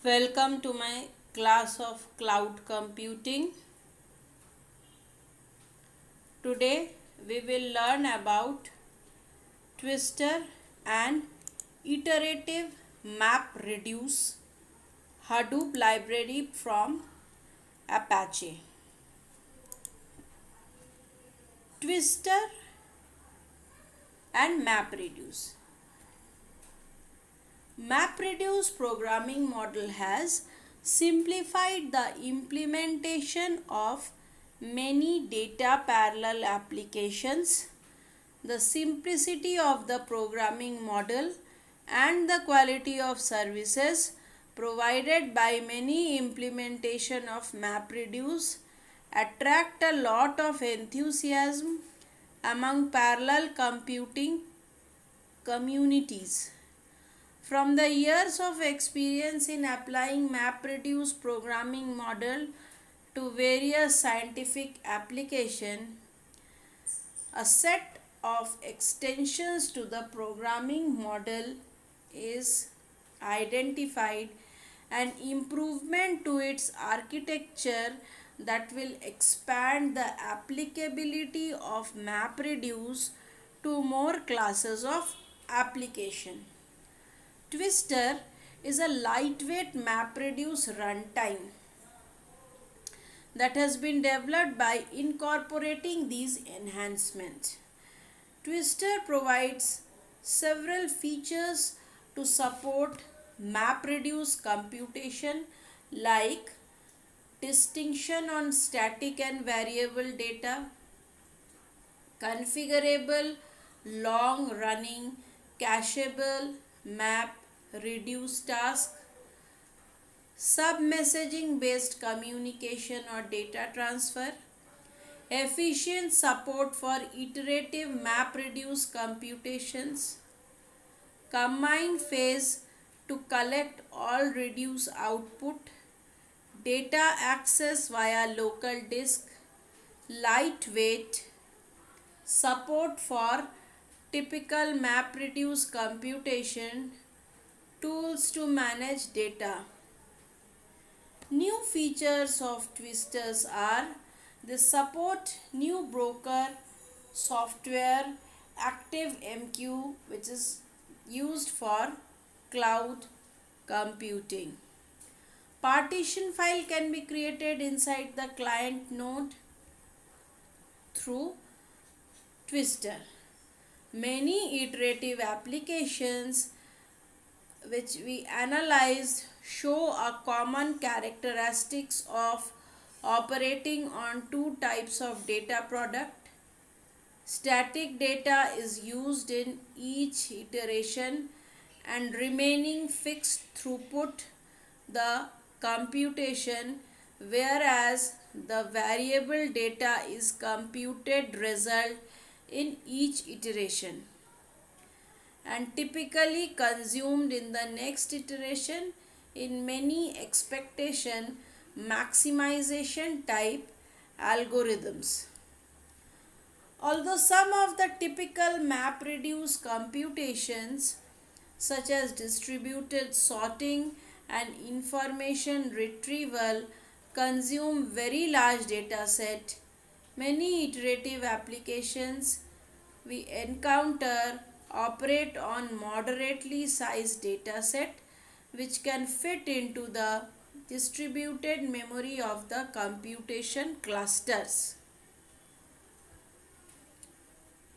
Welcome to my class of cloud computing. Today we will learn about Twister and iterative MapReduce Hadoop library from Apache. Twister and MapReduce. MapReduce programming model has simplified the implementation of many data parallel applications. The simplicity of the programming model and the quality of services provided by many implementation of MapReduce attract a lot of enthusiasm among parallel computing communities. From the years of experience in applying MapReduce programming model to various scientific application, a set of extensions to the programming model is identified and improvement to its architecture that will expand the applicability of MapReduce to more classes of application. Twister is a lightweight MapReduce runtime that has been developed by incorporating these enhancements. Twister provides several features to support MapReduce computation like distinction on static and variable data, configurable long running cacheable map reduce task, sub-messaging based communication or data transfer, efficient support for iterative MapReduce computations, combined phase to collect all reduce output, data access via local disk, lightweight, support for typical MapReduce computation, tools to manage data. New features of Twisters are they support new broker software ActiveMQ, which is used for cloud computing. Partition file can be created inside the client node through Twister. Many iterative applications which we analyzed show a common characteristics of operating on two types of data product. Static data is used in each iteration and remaining fixed throughput the computation, whereas the variable data is computed result in each iteration and typically consumed in the next iteration in many expectation maximization type algorithms. Although some of the typical MapReduce computations such as distributed sorting and information retrieval consume very large data set, many iterative applications we encounter operate on moderately sized data set which can fit into the distributed memory of the computation clusters.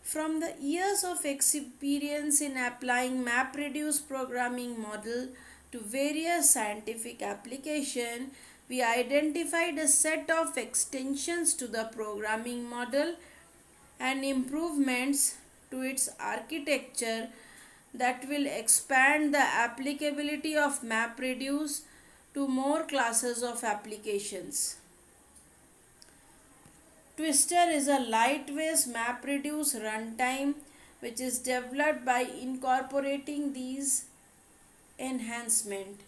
From the years of experience in applying MapReduce programming model to various scientific application, we identified a set of extensions to the programming model and improvements to its architecture that will expand the applicability of MapReduce to more classes of applications. Twister is a lightweight MapReduce runtime which is developed by incorporating these enhancements.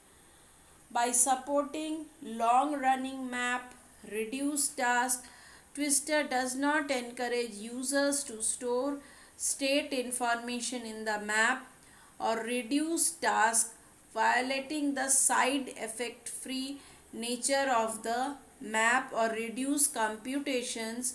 By supporting long running map, reduce task, Twister does not encourage users to store state information in the map or reduce tasks violating the side effect free nature of the map or reduce computations,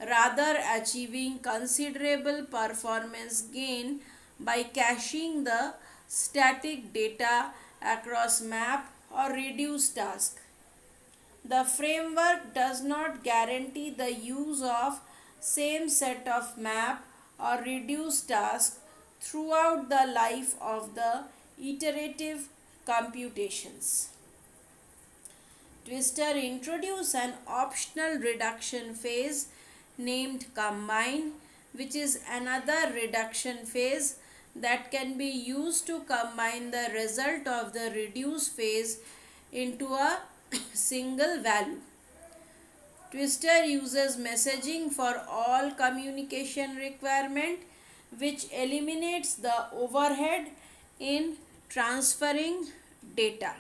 rather achieving considerable performance gain by caching the static data across map or reduce task. The framework does not guarantee the use of same set of map or reduce task throughout the life of the iterative computations. Twister introduced an optional reduction phase named combine, which is another reduction phase that can be used to combine the result of the reduce phase into a single value. Twister uses messaging for all communication requirement, which eliminates the overhead in transferring data.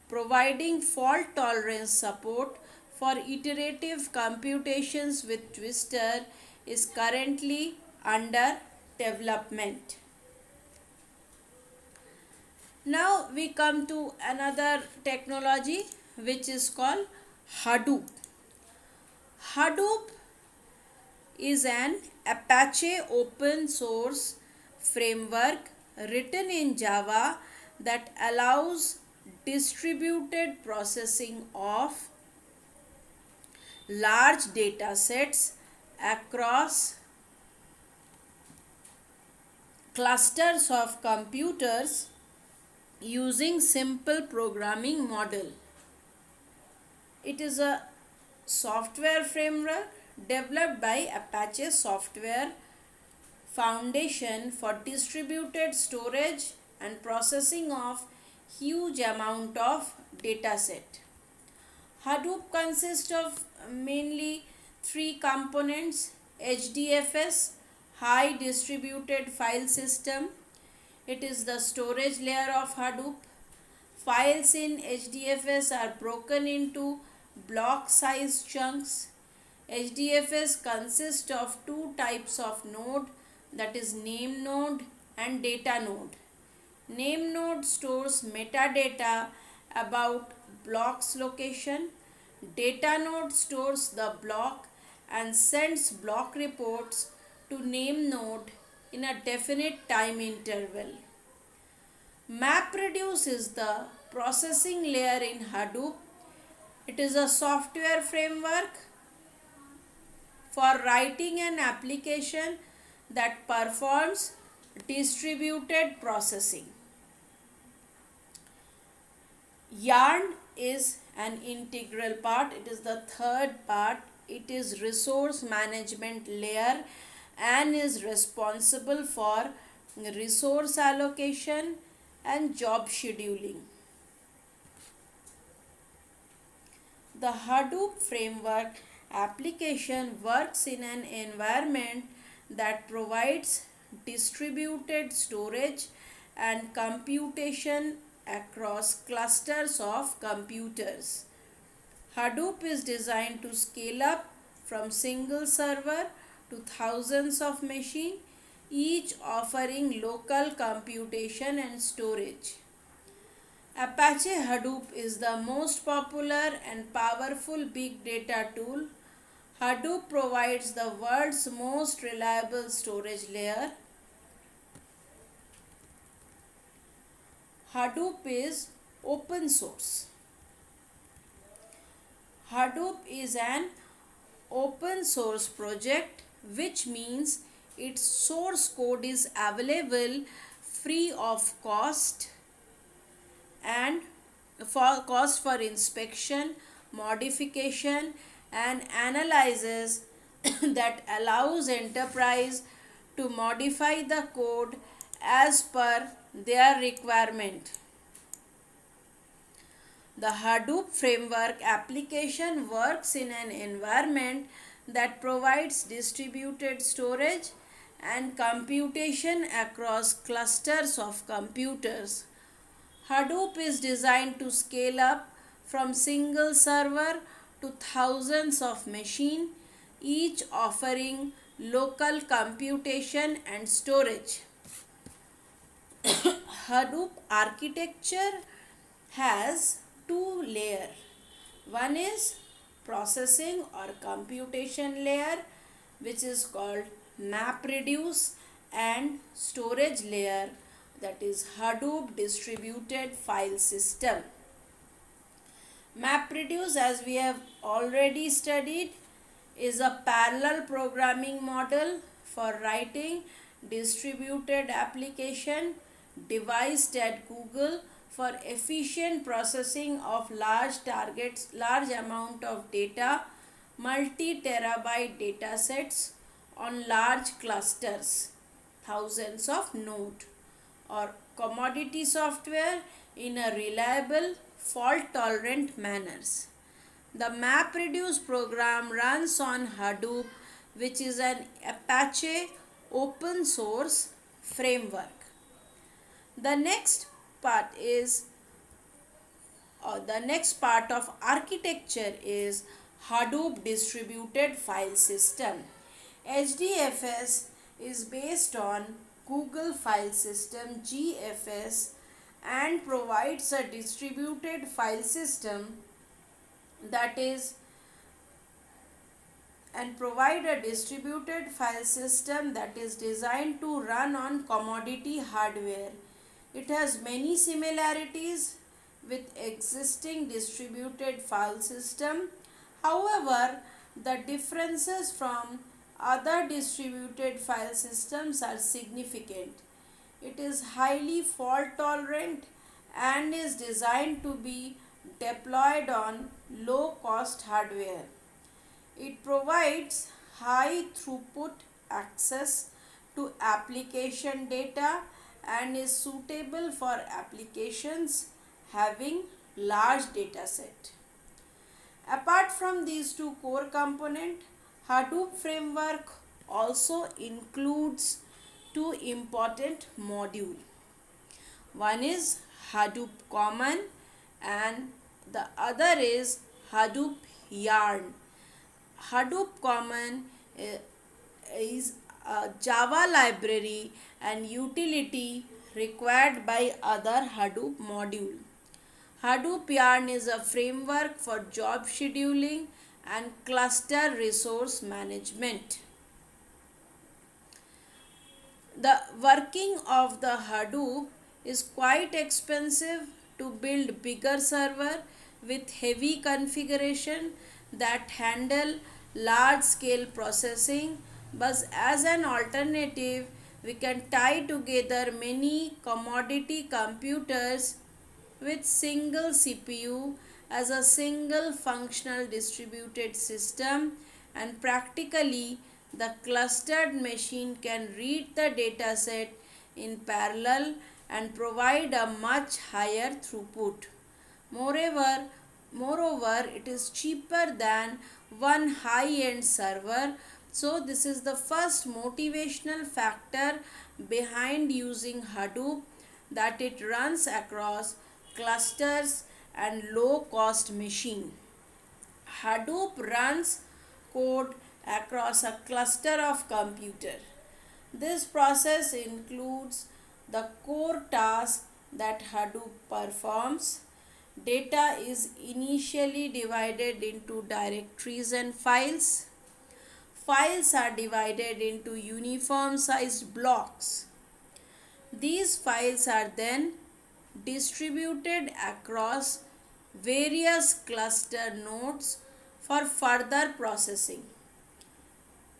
Providing fault tolerance support for iterative computations with Twister is currently under development. Now we come to another technology which is called Hadoop. Hadoop is an Apache open source framework written in Java that allows distributed processing of large data sets across clusters of computers using simple programming model. It is a software framework developed by Apache Software Foundation for distributed storage and processing of huge amount of data set. Hadoop consists of mainly three components: HDFS, high distributed file system. It is the storage layer of Hadoop. Files in HDFS are broken into block size chunks. HDFS consists of two types of node, that is name node and data node. Name node stores metadata about block's location. Data node stores the block and sends block reports to name node in a definite time interval. MapReduce is the processing layer in Hadoop. It is a software framework for writing an application that performs distributed processing. Yarn is an integral part. It is the third part. It is resource management layer and is responsible for resource allocation and job scheduling. The Hadoop framework application works in an environment that provides distributed storage and computation across clusters of computers. Hadoop is designed to scale up from single server to thousands of machines, each offering local computation and storage. Apache Hadoop is the most popular and powerful big data tool. Hadoop provides the world's most reliable storage layer. Hadoop is open source. Hadoop is an open source project, which means its source code is available free of cost and for inspection, modification and analysis that allows enterprise to modify the code as per their requirement. The Hadoop framework application works in an environment that provides distributed storage and computation across clusters of computers. Hadoop is designed to scale up from single server to thousands of machines, each offering local computation and storage. Hadoop architecture has two layers. One is processing or computation layer, which is called MapReduce, and storage layer, that is Hadoop distributed file system. MapReduce, as we have already studied, is a parallel programming model for writing distributed application devised at Google for efficient processing of large amount of data, multi-terabyte data sets on large clusters, thousands of nodes, or commodity software in a reliable, fault-tolerant manners. The MapReduce program runs on Hadoop, which is an Apache open source framework. The next part is the next part of architecture is Hadoop distributed file system. HDFS is based on Google File System GFS and provides a distributed file system that is and provide a distributed file system that is designed to run on commodity hardware. It has many similarities with existing distributed file system. However, the differences from other distributed file systems are significant. It is highly fault tolerant and is designed to be deployed on low cost hardware. It provides high throughput access to application data and is suitable for applications having large data set. Apart from these two core components, Hadoop framework also includes two important modules. One is Hadoop Common and the other is Hadoop Yarn. Hadoop Common is a Java library and utility required by other Hadoop module. Hadoop Yarn is a framework for job scheduling and cluster resource management. The working of the Hadoop is quite expensive to build bigger server with heavy configuration that handle large scale processing, but as an alternative we can tie together many commodity computers with single CPU as a single functional distributed system, and practically the clustered machine can read the dataset in parallel and provide a much higher throughput. Moreover, Moreover, it is cheaper than one high-end server. So this is the first motivational factor behind using Hadoop, that it runs across clusters and low-cost machine. Hadoop runs code across a cluster of computer. This process includes the core task that Hadoop performs. Data is initially divided into directories and files. Files are divided into uniform sized blocks. These files are then distributed across various cluster nodes for further processing.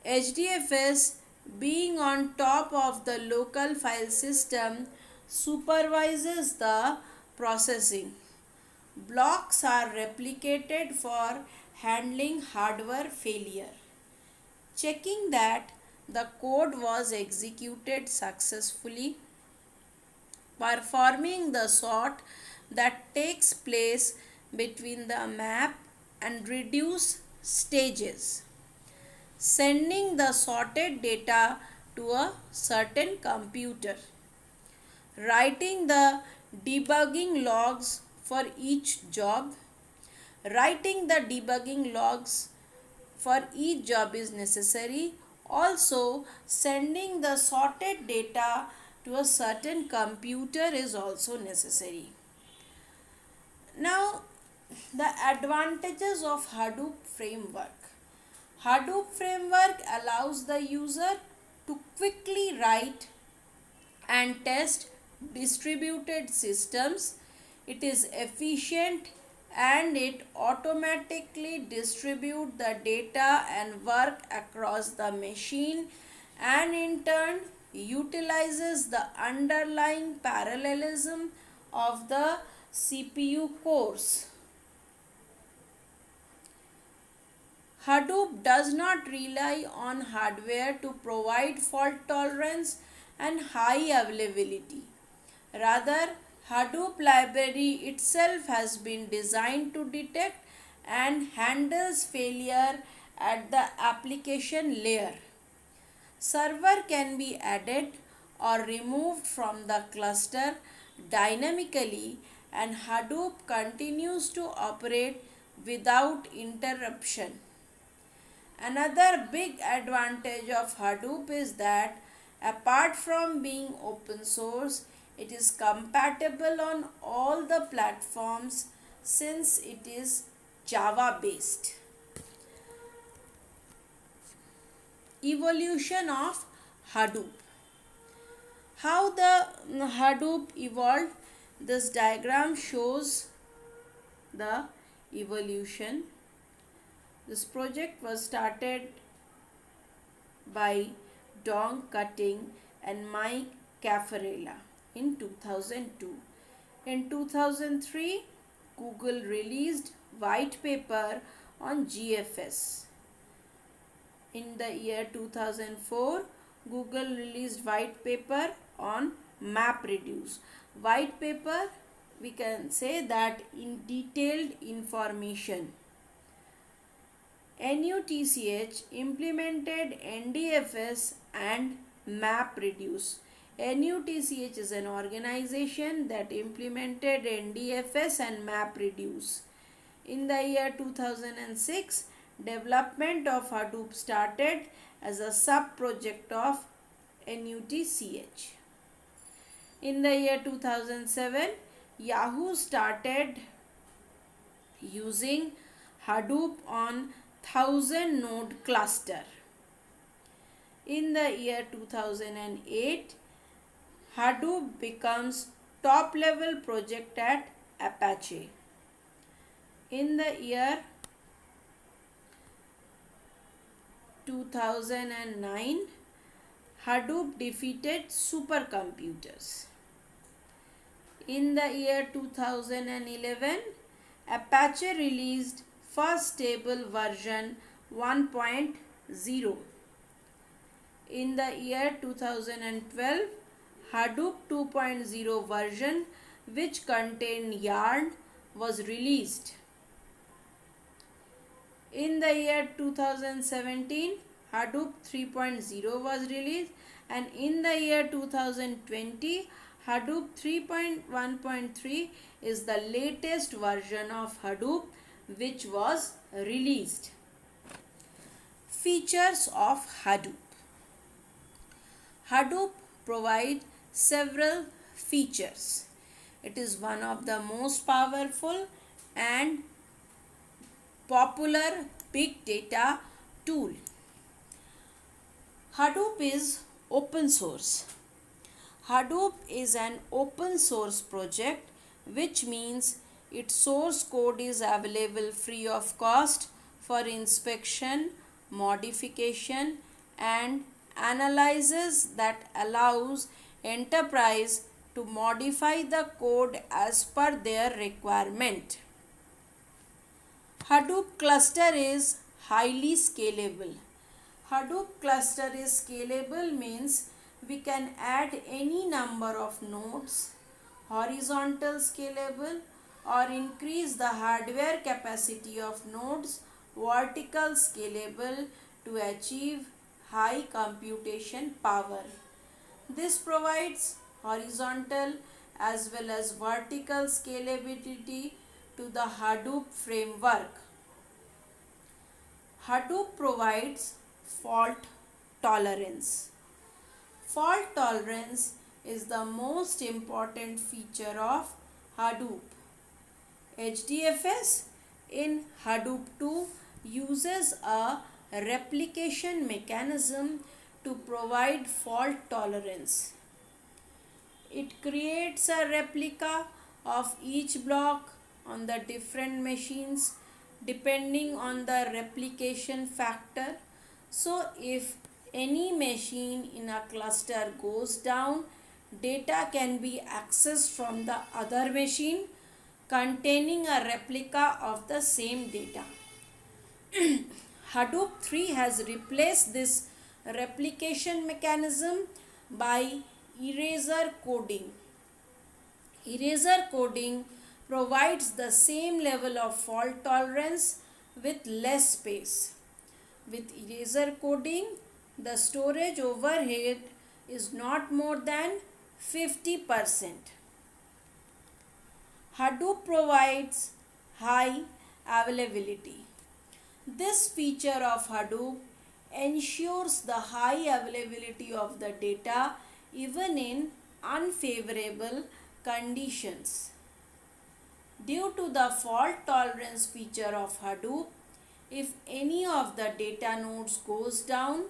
HDFS, being on top of the local file system, supervises the processing. Blocks are replicated for handling hardware failure, checking that the code was executed successfully, performing the sort that takes place between the map and reduce stages, sending the sorted data to a certain computer, writing the debugging logs for each job. Writing the debugging logs for each job is necessary. Also, sending the sorted data to a certain computer is also necessary. Now, the advantages of Hadoop framework. Hadoop framework allows the user to quickly write and test distributed systems. It is efficient and it automatically distribute the data and work across the machine, and in turn utilizes the underlying parallelism of the CPU cores. Hadoop does not rely on hardware to provide fault tolerance and high availability. Rather, Hadoop library itself has been designed to detect and handles failure at the application layer. Server can be added or removed from the cluster dynamically, and Hadoop continues to operate without interruption. Another big advantage of Hadoop is that apart from being open source, it is compatible on all the platforms since it is Java based. Evolution of Hadoop. How the Hadoop evolved, this diagram shows the evolution. This project was started by Don Cutting and Mike Caffarella in 2002. In 2003, Google released white paper on GFS. In the year 2004, Google released white paper on MapReduce. White paper, we can say that in detailed information. NUTCH implemented NDFS and MapReduce. NUTCH is an organization that implemented NDFS and MapReduce. In the year 2006, development of Hadoop started as a sub-project of NUTCH. In the year 2007, Yahoo started using Hadoop on 1000 node cluster. In the year 2008, Hadoop becomes top level project at Apache. In the year 2009, Hadoop defeated supercomputers. In the year 2011, Apache released first stable version 1.0. In the year 2012, Hadoop 2.0 version, which contained Yarn, was released. In the year 2017, Hadoop 3.0 was released, and in the year 2020, Hadoop 3.1.3 is the latest version of Hadoop which was released. Features of Hadoop. Hadoop provides several features. It is one of the most powerful and popular big data tool. Hadoop is open source. Hadoop is an open source project, which means its source code is available free of cost for inspection, modification, and analysis that allows enterprise to modify the code as per their requirement. Hadoop cluster is highly scalable. Hadoop cluster is scalable means we can add any number of nodes, horizontal scalable, or increase the hardware capacity of nodes, vertical scalable, to achieve high computation power. This provides horizontal as well as vertical scalability to the Hadoop framework. Hadoop provides fault tolerance. Fault tolerance is the most important feature of Hadoop. HDFS in Hadoop 2 uses a replication mechanism to provide fault tolerance. It creates a replica of each block on the different machines depending on the replication factor. So, if any machine in a cluster goes down, data can be accessed from the other machine containing a replica of the same data. Hadoop 3 has replaced this replication mechanism by erasure coding. Erasure coding provides the same level of fault tolerance with less space. With erasure coding, the storage overhead is not more than 50%. Hadoop provides high availability. This feature of Hadoop ensures the high availability of the data even in unfavorable conditions. Due to the fault tolerance feature of Hadoop, if any of the data nodes goes down,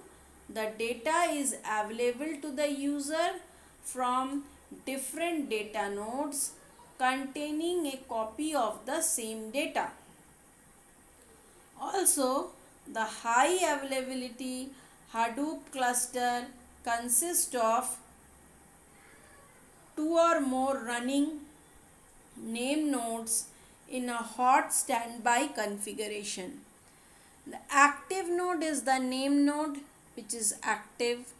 the data is available to the user from different data nodes containing a copy of the same data. Also, the high availability Hadoop cluster consists of two or more running name nodes in a hot standby configuration. The active node is the name node which is active.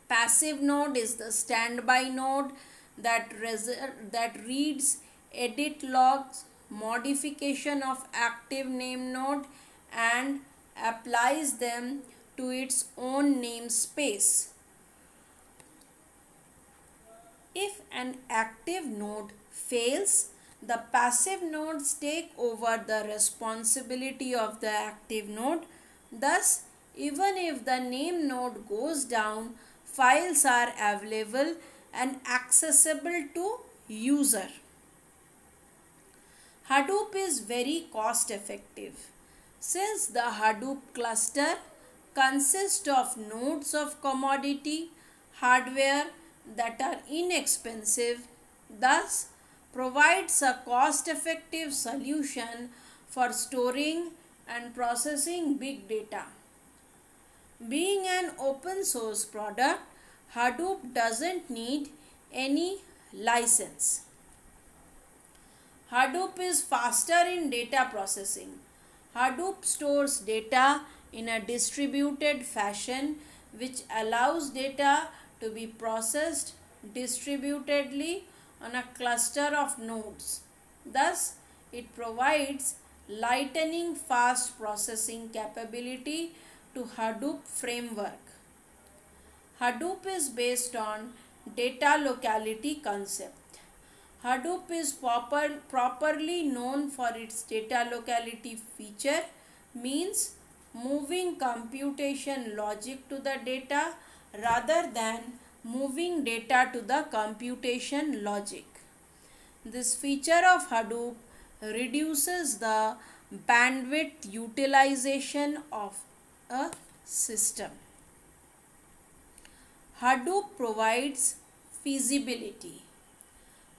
Passive node is the standby node that reads edit logs, modification of active name node and applies them to its own namespace. If an active node fails, the passive nodes take over the responsibility of the active node. Thus, even if the name node goes down, files are available and accessible to user. Hadoop is very cost effective. Since the Hadoop cluster consists of nodes of commodity hardware that are inexpensive, thus provides a cost-effective solution for storing and processing big data. Being an open source product, Hadoop doesn't need any license. Hadoop is faster in data processing. Hadoop stores data in a distributed fashion which allows data to be processed distributedly on a cluster of nodes. Thus, it provides lightning fast processing capability to Hadoop framework. Hadoop is based on data locality concept. Hadoop is properly known for its data locality feature, means moving computation logic to the data rather than moving data to the computation logic. This feature of Hadoop reduces the bandwidth utilization of a system. Hadoop provides feasibility.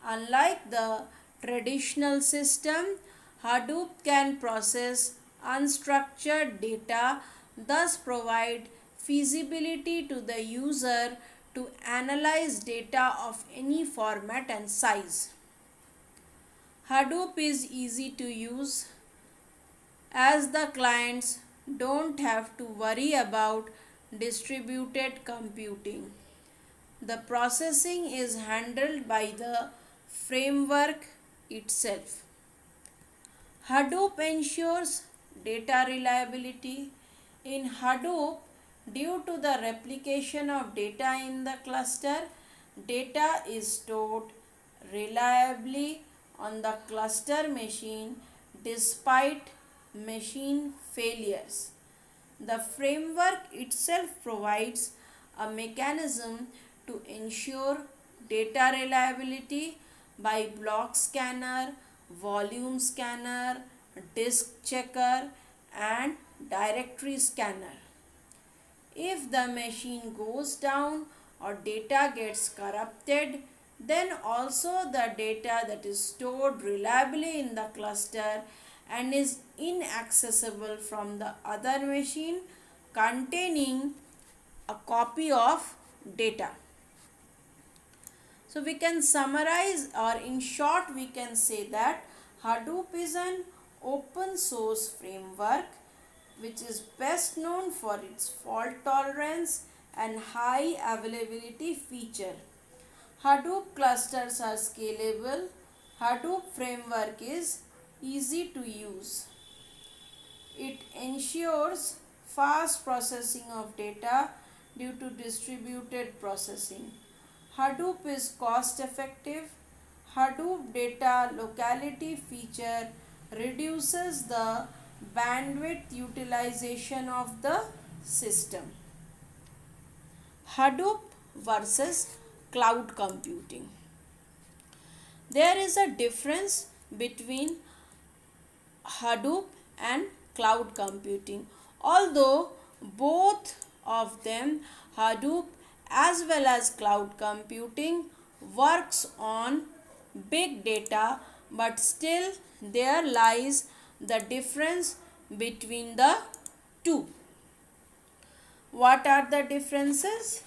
Unlike the traditional system, Hadoop can process unstructured data, thus provide feasibility to the user to analyze data of any format and size. Hadoop is easy to use as the clients don't have to worry about distributed computing. The processing is handled by the framework itself. Hadoop ensures data reliability. In Hadoop, due to the replication of data in the cluster, data is stored reliably on the cluster machine despite machine failures. The framework itself provides a mechanism to ensure data reliability by block scanner, volume scanner, disk checker, and directory scanner. If the machine goes down or data gets corrupted, then also the data that is stored reliably in the cluster and is inaccessible from the other machine containing a copy of data. So we can summarize, or in short we can say that Hadoop is an open source framework which is best known for its fault tolerance and high availability feature. Hadoop clusters are scalable. Hadoop framework is easy to use. It ensures fast processing of data due to distributed processing. Hadoop is cost effective. Hadoop data locality feature reduces the bandwidth utilization of the system. Hadoop versus cloud computing. There is a difference between Hadoop and cloud computing. Although both of them, Hadoop as well as cloud computing, works on big data, but still there lies the difference between the two. What are the differences?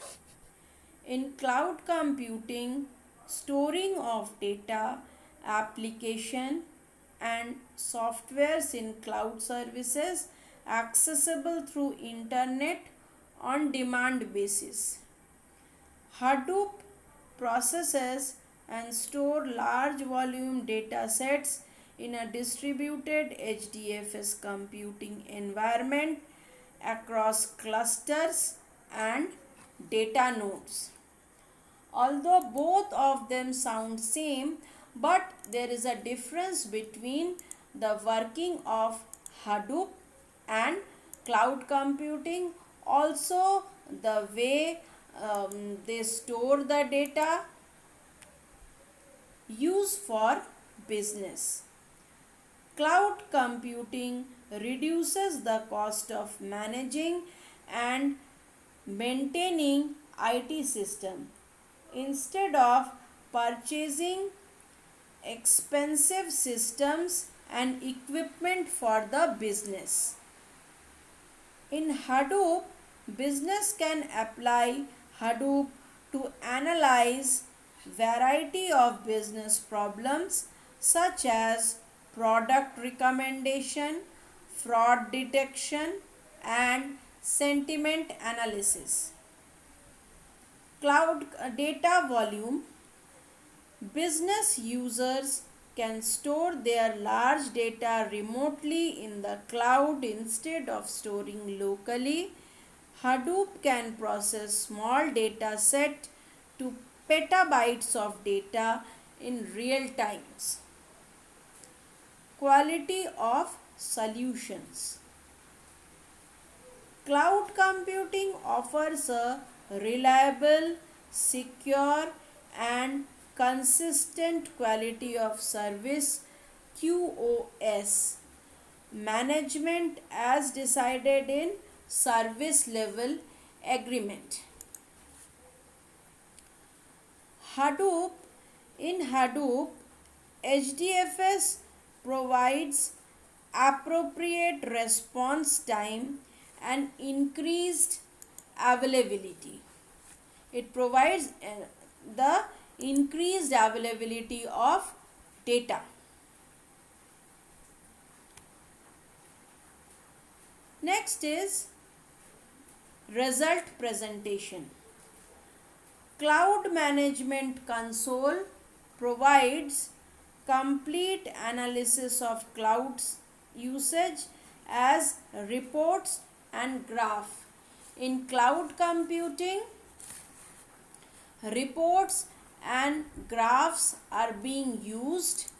In cloud computing, storing of data, application and softwares in cloud services accessible through internet on demand basis. Hadoop processes and store large volume data sets in a distributed HDFS computing environment across clusters and data nodes. Although both of them sound same, but there is a difference between the working of Hadoop and cloud computing. Also the way they store the data used for business. Cloud computing reduces the cost of managing and maintaining IT system. Instead of purchasing expensive systems and equipment for the business. In Hadoop, business can apply Hadoop to analyze variety of business problems such as product recommendation, fraud detection and sentiment analysis. Cloud data volume. Business users can store their large data remotely in the cloud instead of storing locally. Hadoop can process small data set to petabytes of data in real times. Quality of solutions. Cloud computing offers a reliable, secure and consistent quality of service QoS management as decided in service level agreement. Hadoop. In Hadoop, HDFS provides appropriate response time and increased availability. It provides the increased availability of data. Next is result presentation. Cloud Management Console provides complete analysis of cloud's usage as reports and graph. In cloud computing, reports and graphs are being used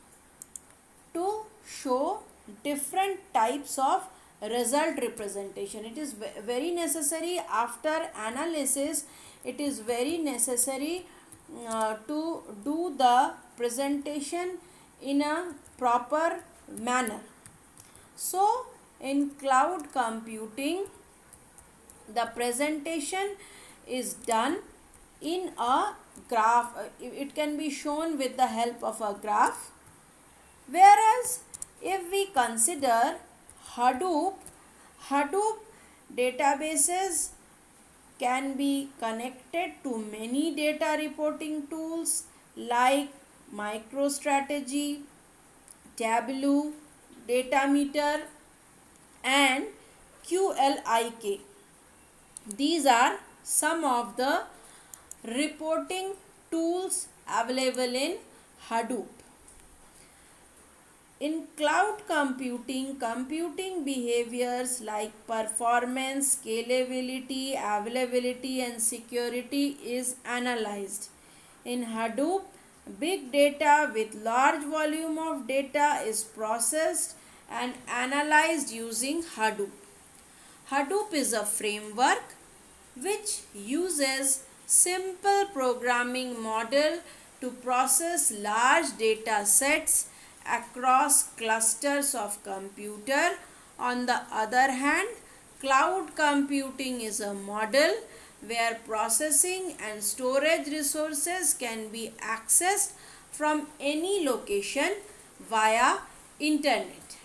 to show different types of result representation. It is very necessary after analysis. It is very necessary to do the presentation in a proper manner. So, in cloud computing, the presentation is done in a graph. It can be shown with the help of a graph. Whereas, if we consider Hadoop, Hadoop databases can be connected to many data reporting tools like MicroStrategy, Tableau, Datameter, and QLIK. These are some of the reporting tools available in Hadoop. In cloud computing, computing behaviors like performance, scalability, availability, and security is analyzed. In Hadoop, big data with large volume of data is processed and analyzed using Hadoop. Hadoop is a framework which uses simple programming model to process large data sets across clusters of computer. On the other hand, cloud computing is a model where processing and storage resources can be accessed from any location via internet.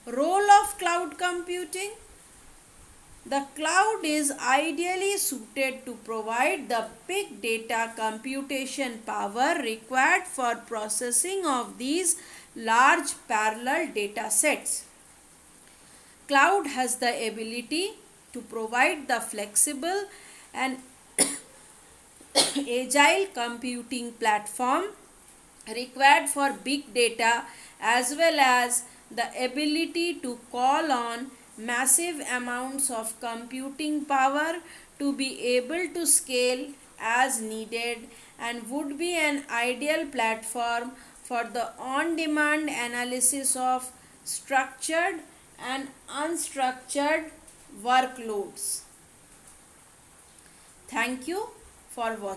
Role of cloud computing: the cloud is ideally suited to provide the big data computation power required for processing of these large parallel data sets. Cloud has the ability to provide the flexible and agile computing platform required for big data, as well as the ability to call on massive amounts of computing power to be able to scale as needed, and would be an ideal platform for the on demand analysis of structured and unstructured workloads. Thank you for watching.